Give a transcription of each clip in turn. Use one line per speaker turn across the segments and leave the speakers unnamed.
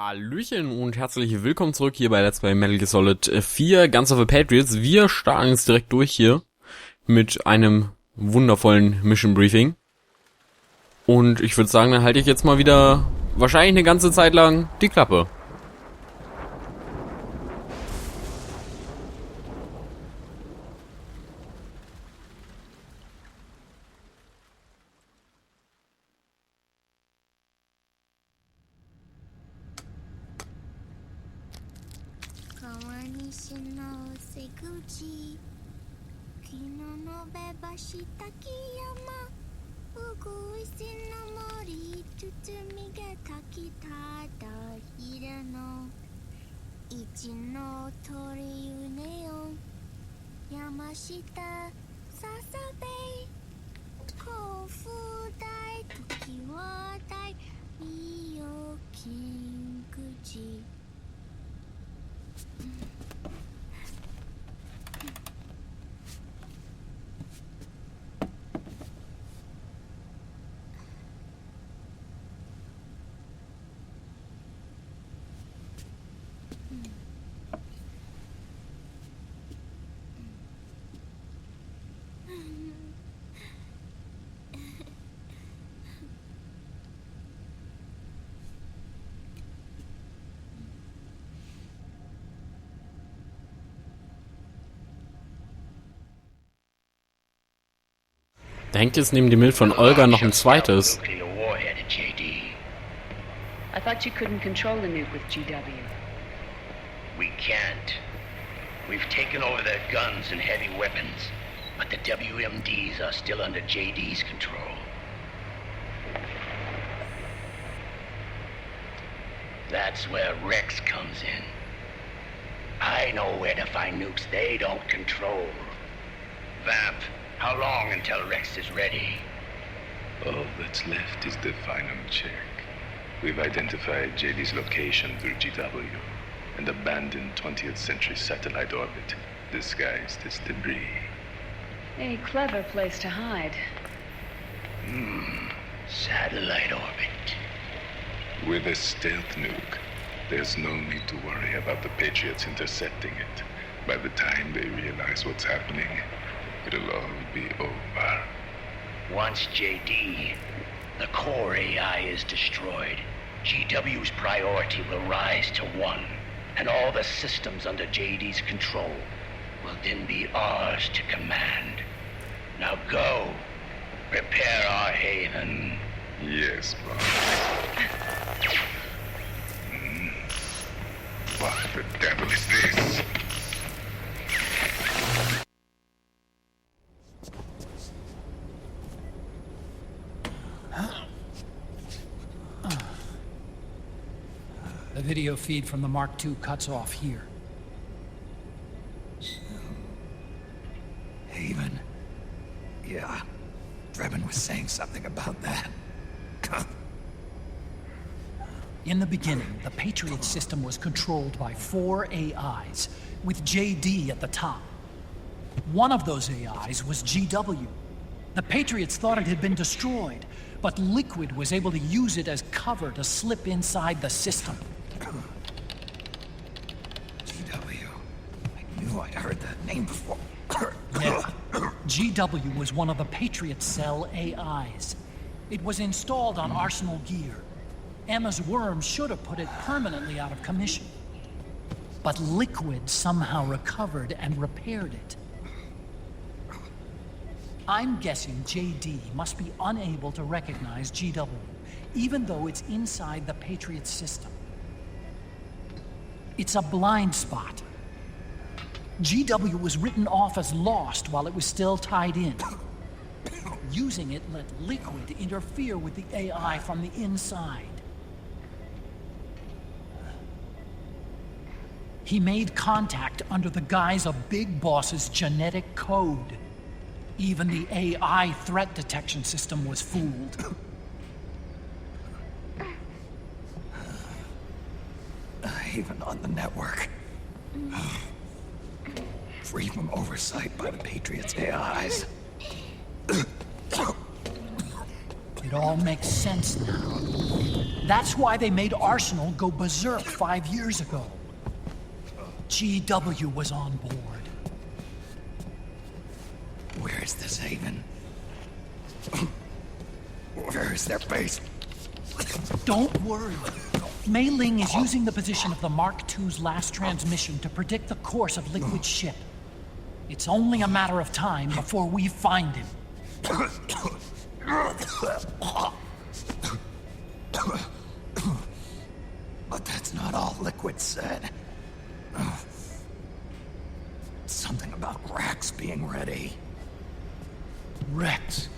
Hallöchen und herzlich willkommen zurück hier bei Let's Play Metal Gear Solid 4, ganz auf Patriots. Wir starten jetzt direkt durch hier mit einem wundervollen Mission Briefing. Und ich würde sagen, dann halte ich jetzt mal wieder wahrscheinlich eine ganze Zeit lang die Klappe. Da hängt jetzt neben dem Bild von Olga noch ein zweites.
I thought you couldn't control the nuke with GW.
We can't. We've taken over their guns and heavy weapons, but the WMDs are still under JD's control. That's where Rex comes in. I know where to find nukes they don't control. Vamp, how long until Rex is ready?
All that's left is the final check. We've identified JD's location through GW, an abandoned 20th century satellite orbit, disguised as debris.
A clever place to hide.
Satellite orbit.
With a stealth nuke, there's no need to worry about the Patriots intercepting it. By the time they realize what's happening, it'll all be over.
Once JD, the core AI is destroyed, GW's priority will rise to 1, and all the systems under JD's control will then be ours to command. Now go, prepare our haven.
Yes, boss. What the devil is this?
The video feed from the Mark II cuts off here.
Haven. Yeah. Drebin was saying something about that.
In the beginning, the Patriot system was controlled by 4 AIs, with JD at the top. One of those AIs was GW. The Patriots thought it had been destroyed, but Liquid was able to use it as cover to slip inside the system.
GW. I knew I'd heard that name before.
Yeah. GW was one of the Patriot Cell AIs. It was installed on Arsenal gear. Emma's worm should have put it permanently out of commission. But Liquid somehow recovered and repaired it. I'm guessing JD must be unable to recognize GW, even though it's inside the Patriot system. It's a blind spot. GW was written off as lost while it was still tied in. Using it let Liquid interfere with the AI from the inside. He made contact under the guise of Big Boss's genetic code. Even the AI threat detection system was fooled.
Haven on the network. Free from oversight by the Patriots' AIs.
It all makes sense now. That's why they made Arsenal go berserk 5 years ago. GW was on board.
Where is this haven? Where is their base?
Don't worry. Mei Ling is using the position of the Mark II's last transmission to predict the course of Liquid's ship. It's only a matter of time before we find him.
But that's not all Liquid said. Something about Rex being ready.
Rex?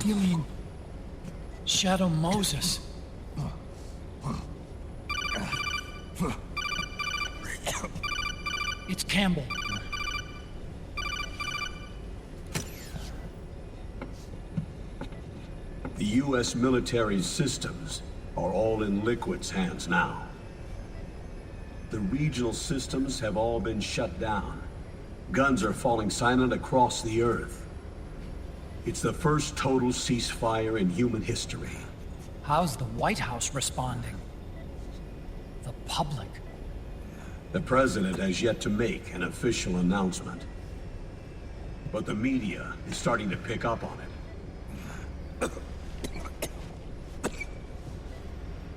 You mean Shadow Moses? It's Campbell.
The U.S. military systems are all in Liquid's hands now. The regional systems have all been shut down. Guns are falling silent across the Earth. It's the first total ceasefire in human history.
How's the White House responding? The public?
The president has yet to make an official announcement. But the media is starting to pick up on it.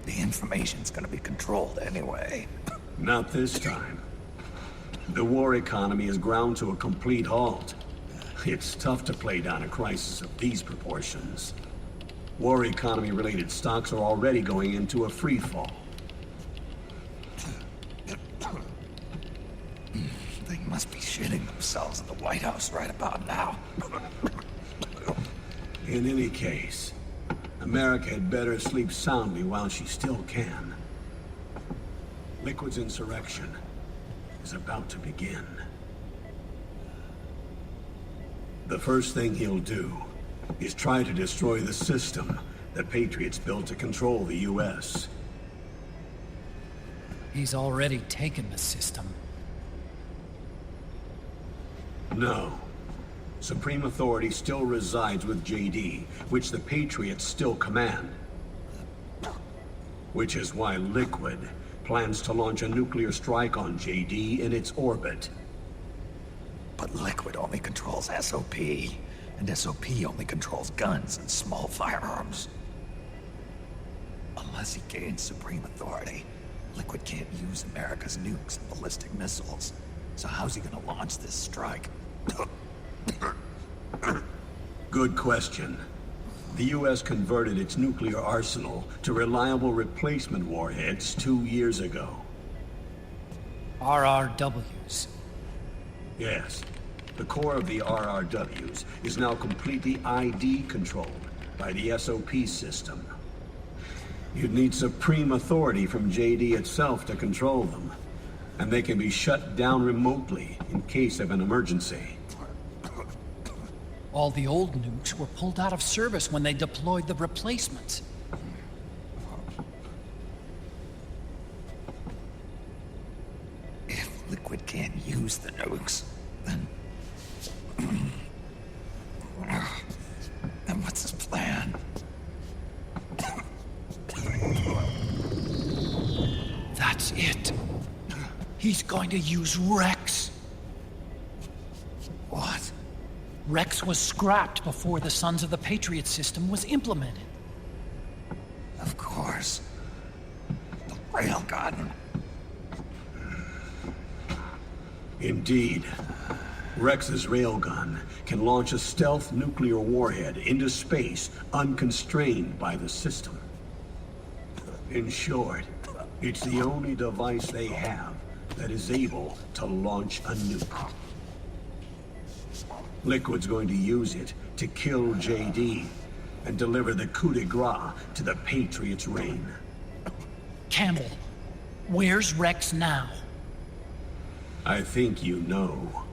The information's gonna be controlled anyway.
Not this time. The war economy is ground to a complete halt. It's tough to play down a crisis of these proportions. War economy-related stocks are already going into a free fall.
They must be shitting themselves in the White House right about now.
In any case, America had better sleep soundly while she still can. Liquid's insurrection is about to begin. The first thing he'll do is try to destroy the system the Patriots built to control the U.S.
He's already taken the system.
No. Supreme authority still resides with JD, which the Patriots still command. Which is why Liquid plans to launch a nuclear strike on JD in its orbit.
But Liquid only controls SOP, and SOP only controls guns and small firearms. Unless he gains supreme authority, Liquid can't use America's nukes and ballistic missiles. So how's he gonna launch this strike?
Good question. The U.S. converted its nuclear arsenal to reliable replacement warheads 2 years ago.
RRWs.
Yes. The core of the RRWs is now completely ID controlled by the SOP system. You'd need supreme authority from JD itself to control them, and they can be shut down remotely in case of an emergency.
All the old nukes were pulled out of service when they deployed the replacements.
If Liquid can't use the nukes, then... then what's his plan?
That's it. He's going to use Rex.
What?
Rex was scrapped before the Sons of the Patriot system was implemented.
Of course. The railgun.
Indeed. Rex's railgun can launch a stealth nuclear warhead into space unconstrained by the system. In short, it's the only device they have that is able to launch a nuke. Liquid's going to use it to kill JD and deliver the coup de grace to the Patriots' reign.
Campbell, where's Rex now?
I think you know.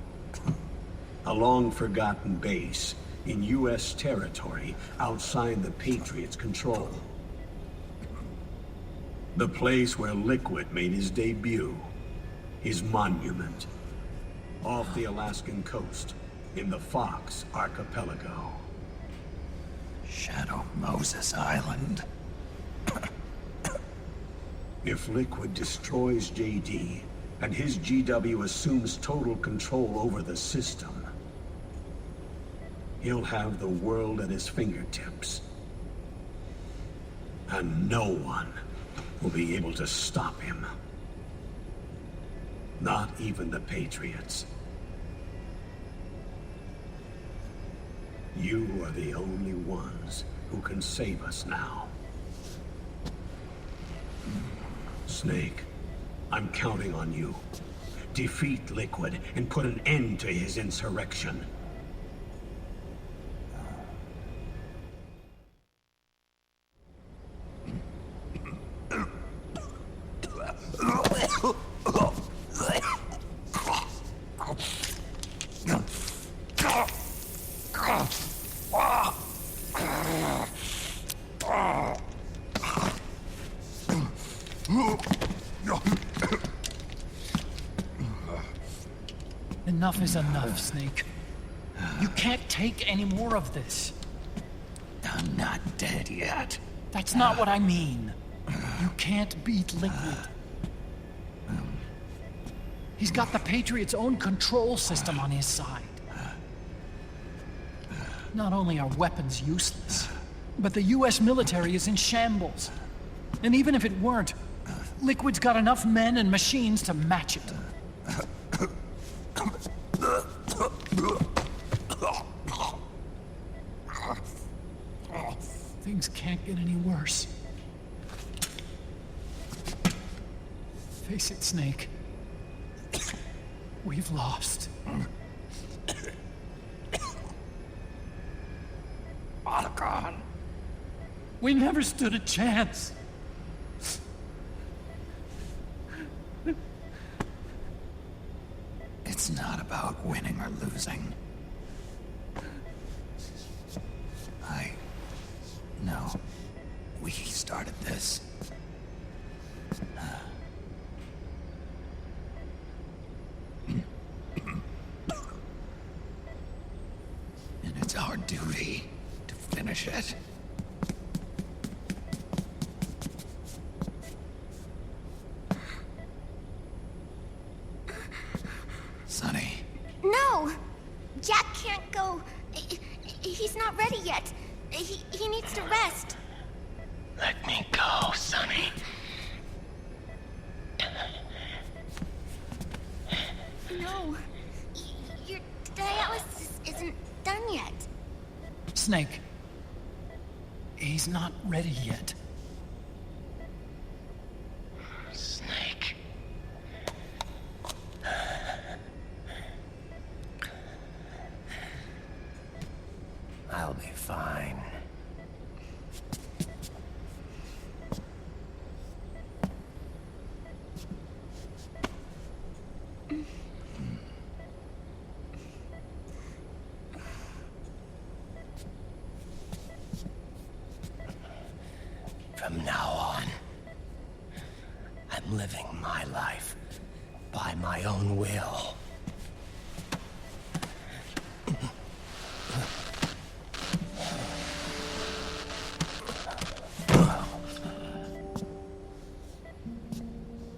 A long-forgotten base in U.S. territory outside the Patriots' control. The place where Liquid made his debut, his monument, off the Alaskan coast in the Fox Archipelago.
Shadow Moses Island.
If Liquid destroys JD, and his GW assumes total control over the system, he'll have the world at his fingertips. And no one will be able to stop him. Not even the Patriots. You are the only ones who can save us now. Snake, I'm counting on you. Defeat Liquid and put an end to his insurrection.
Enough is enough, Snake. You can't take any more of this.
I'm not dead yet.
That's not what I mean. You can't beat Liquid. He's got the Patriots' own control system on his side. Not only are weapons useless, but the US military is in shambles. And even if it weren't, Liquid's got enough men and machines to match it. Things can't get any worse. Face it, Snake. We've lost.
All gone.
We never stood a chance.
It's not about winning or losing. No. We started this. And it's our duty to finish it. Sonny.
No! Jack can't go. He's not ready yet. He needs to rest.
Let me go, Sonny.
No. Your dialysis isn't done yet.
Snake. He's not ready yet.
Snake. I'll be fine. From now on, I'm living my life by my own will.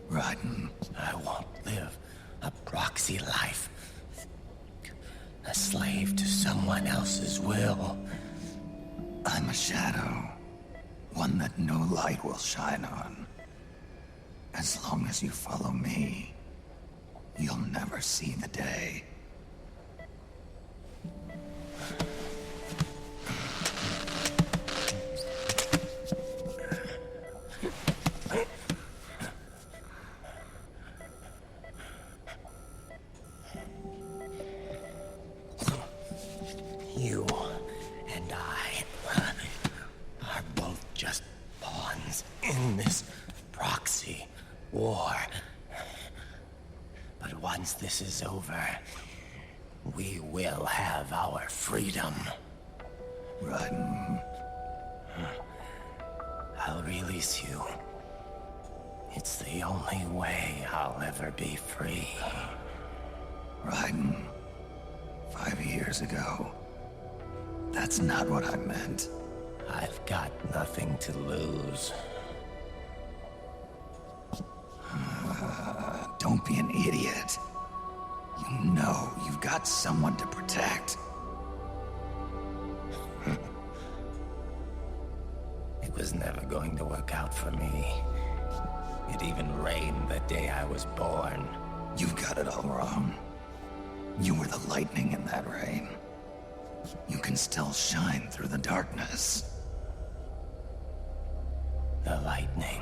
Raiden.
I won't live a proxy life. A slave to someone else's will.
I'm a shadow. One that no light will shine on. As long as you follow me, you'll never see the day.
You and I are both just pawns in this proxy war. But once this is over, we will have our freedom.
Raiden.
I'll release you. It's the only way I'll ever be free.
Raiden. 5 years ago. That's not what I meant. I've got nothing to lose. Don't be an idiot. You know you've got someone to protect. It was never going to work out for me. It even rained the day I was born. You've got it all wrong. You were the lightning in that rain. You can still shine through the darkness. The lightning.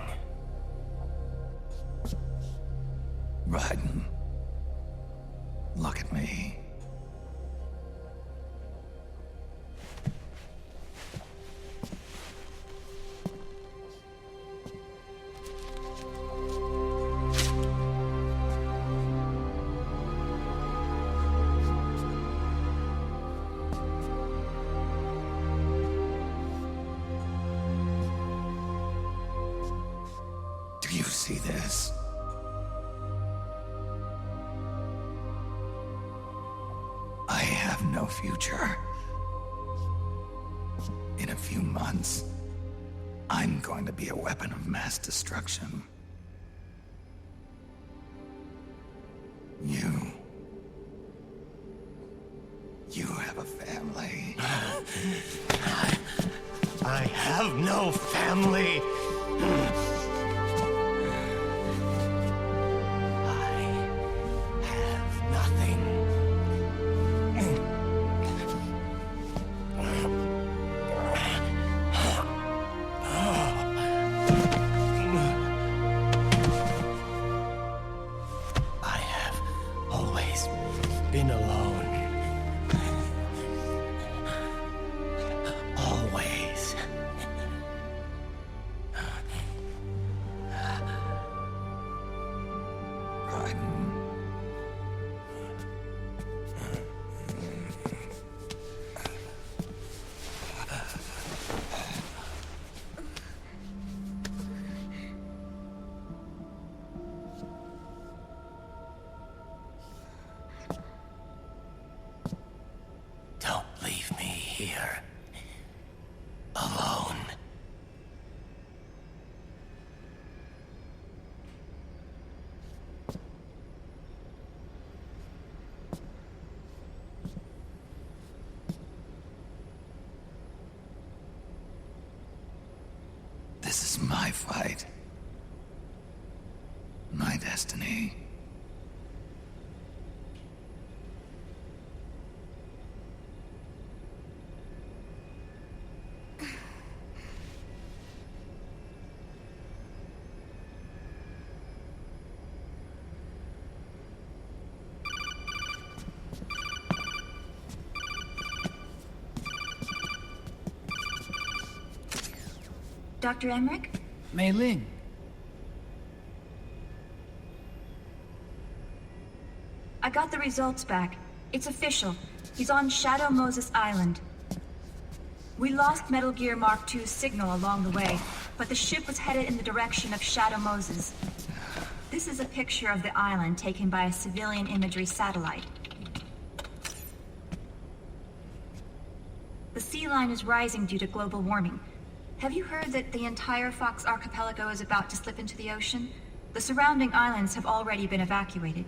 Raiden, look at me. Do you see this? I have no future. In a few months, I'm going to be a weapon of mass destruction. You have a family. I have no family. Been alone. Always. Don't leave me here. Alone. This is my fight. My destiny.
Dr. Emmerich?
Mei Ling.
I got the results back. It's official. He's on Shadow Moses Island. We lost Metal Gear Mark II's signal along the way, but the ship was headed in the direction of Shadow Moses. This is a picture of the island taken by a civilian imagery satellite. The sea line is rising due to global warming. Have you heard that the entire Fox archipelago is about to slip into the ocean? The surrounding islands have already been evacuated.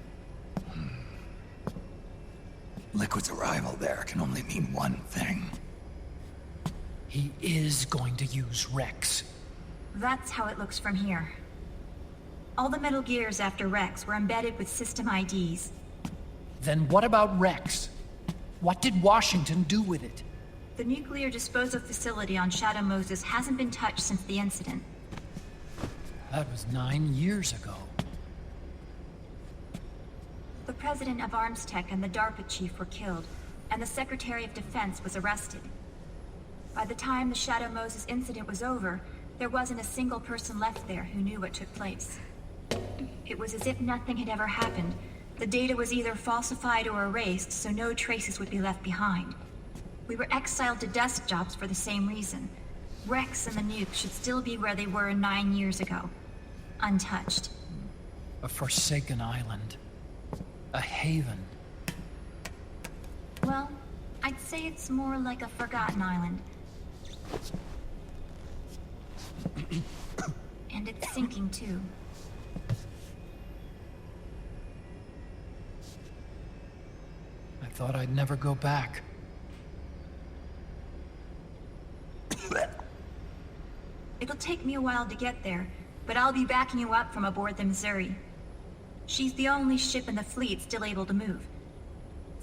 Liquid's arrival there can only mean one thing.
He is going to use Rex.
That's how it looks from here. All the Metal Gears after Rex were embedded with system IDs.
Then what about Rex? What did Washington do with it?
The nuclear disposal facility on Shadow Moses hasn't been touched since the incident.
That was 9 years ago.
The president of Arms Tech and the DARPA chief were killed, and the Secretary of Defense was arrested. By the time the Shadow Moses incident was over, there wasn't a single person left there who knew what took place. It was as if nothing had ever happened. The data was either falsified or erased, so no traces would be left behind. We were exiled to desk jobs for the same reason. Rex and the nuke should still be where they were 9 years ago. Untouched.
A forsaken island. A haven.
Well, I'd say it's more like a forgotten island. And it's sinking too.
I thought I'd never go back.
It'll take me a while to get there, but I'll be backing you up from aboard the Missouri. She's the only ship in the fleet still able to move,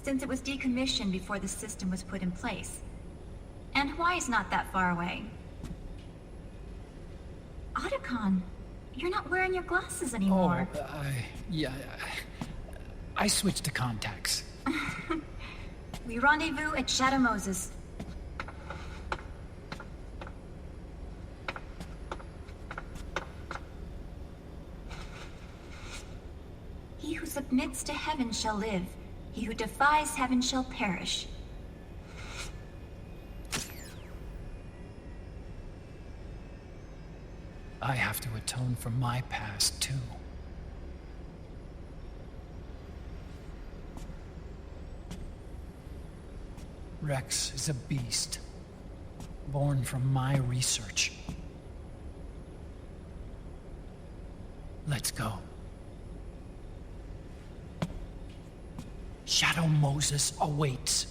since it was decommissioned before the system was put in place. And Hawaii's not that far away. Otacon, you're not wearing your glasses anymore.
I switched to contacts.
We rendezvous at Shadow Moses. He who submits to heaven shall live. He who defies heaven shall perish.
I have to atone for my past, too. Rex is a beast, born from my research. Let's go. Shadow Moses awaits.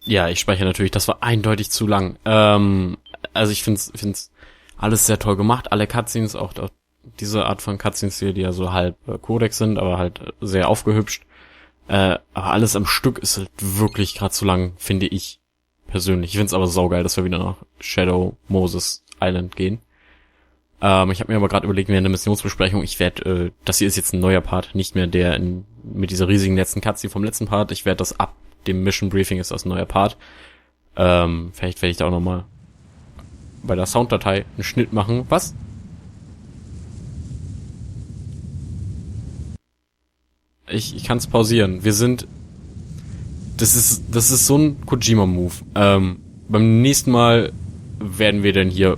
Ja, ich speichere natürlich, das war eindeutig zu lang. Also ich find's alles sehr toll gemacht, alle Cutscenes, auch diese Art von Cutscenes hier, die ja so halb Codex sind, aber halt sehr aufgehübscht. Aber alles am Stück ist halt wirklich gerade zu lang, finde ich persönlich. Ich find's aber saugeil, dass wir wieder nach Shadow Moses Island gehen. Ich habe mir aber gerade überlegt, während der Missionsbesprechung, ich werde, das hier ist jetzt ein neuer Part, nicht mehr der mit dieser riesigen letzten Cutscene vom letzten Part. Ich werde das ab dem Mission Briefing ist das ein neuer Part. Vielleicht werde ich da auch nochmal bei der Sounddatei einen Schnitt machen. Was? Ich kann es pausieren. Das ist so ein Kojima-Move. Beim nächsten Mal werden wir dann hier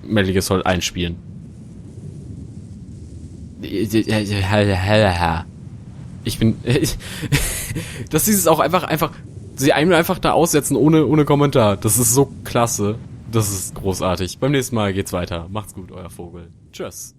Metal Gear Solid einspielen. Ich bin, dass sie es auch einfach, sie einfach da aussetzen ohne Kommentar. Das ist so klasse. Das ist großartig. Beim nächsten Mal geht's weiter. Macht's gut, euer Vogel. Tschüss.